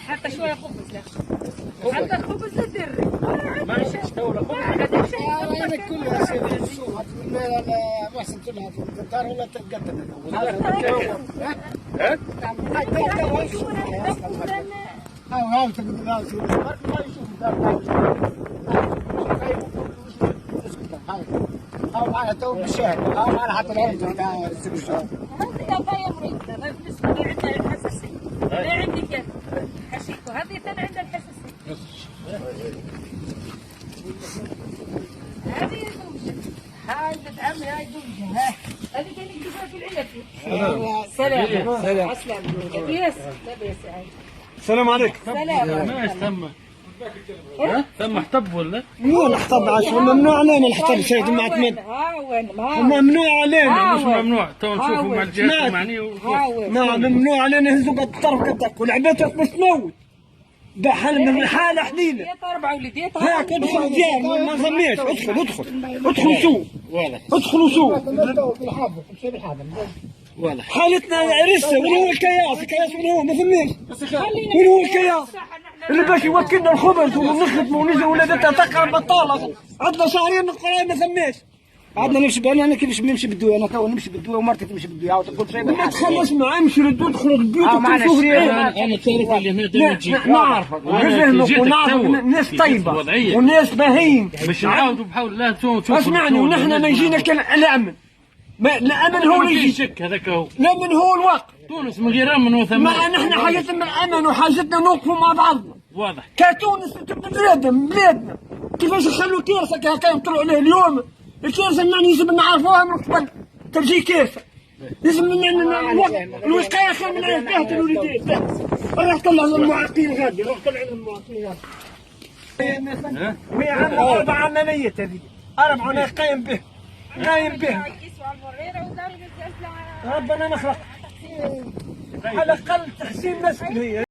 حتى شويه خبز لا حتى الخبز لا دير ما تستولى انا كلها سيدي السوق ما سنت لها الدار ولا تتقدم هاو تقول لا سيدي ما يشوف الدار هاو معنا تو بالشهر هاو معنا حتى العمر تاع السوق هذه باية مريضة بالنسبة لي عندها الحساسية لا عندي كذا حشيكو هذه ثاني عندها الحساسية هذه زوجة هاي بنت عمي هاي زوجة هذه كان يجيبها في العلب سلام سلام كبيس كبيس السلام عليكم. سلام ما ثم ثم احتب ولا؟ مو نحتض عشان ممنوع علينا نحتض شيء ما اعتمد. ممنوع علينا. مش ممنوع تو نشوفوا مع الجهات المعنية. نعم ممنوع علينا نهزوا الطرف كتك ولعبتك مش تموت. ده من حالة حديدة. أربعة ولديت هاك ادخل جيم ما سميش ادخل سوق ادخلوا سوق حالتنا عرسه وين هو الكياس وين هو ما سميش وين هو الكياس اللي باش يوكلنا الخبز ونخدم ونجي ولادتها تقع بطاله عندنا شهرين نقرا ما سميش عندنا نمشي انا كيفاش نمشي بالدويه انا تو نمشي بالدويه ومرتي تمشي بالدويه عاود تقول شيء ما تخلص معاه امشي ردوا ادخلوا البيوت وتشوفوا انا تعرف اللي هنا تجي نعرفك ونعرف ناس طيبه وناس باهين مش نعاودوا بحول الله تشوف اسمعني ونحن ما يجينا الامن الامن هو اللي يجي شك هذاك هو الامن هو الوقت تونس من غير امن وثمان ما نحن حاجتنا الامن وحاجتنا نوقفوا مع بعضنا واضح كتونس بلادنا كيفاش يخلوا كارثه هكا يطلعوا عليه اليوم الكارثه يعني لازم نعرفوها من قبل تجي كارثه لازم الوقايه خير من البهت الوليدات راح طلع المعاقين غادي راح طلع المعاقين غادي 100 عام 4 عمليات هذه 4 انا قايم به ربنا نخلق على الاقل تحسين مسؤوليه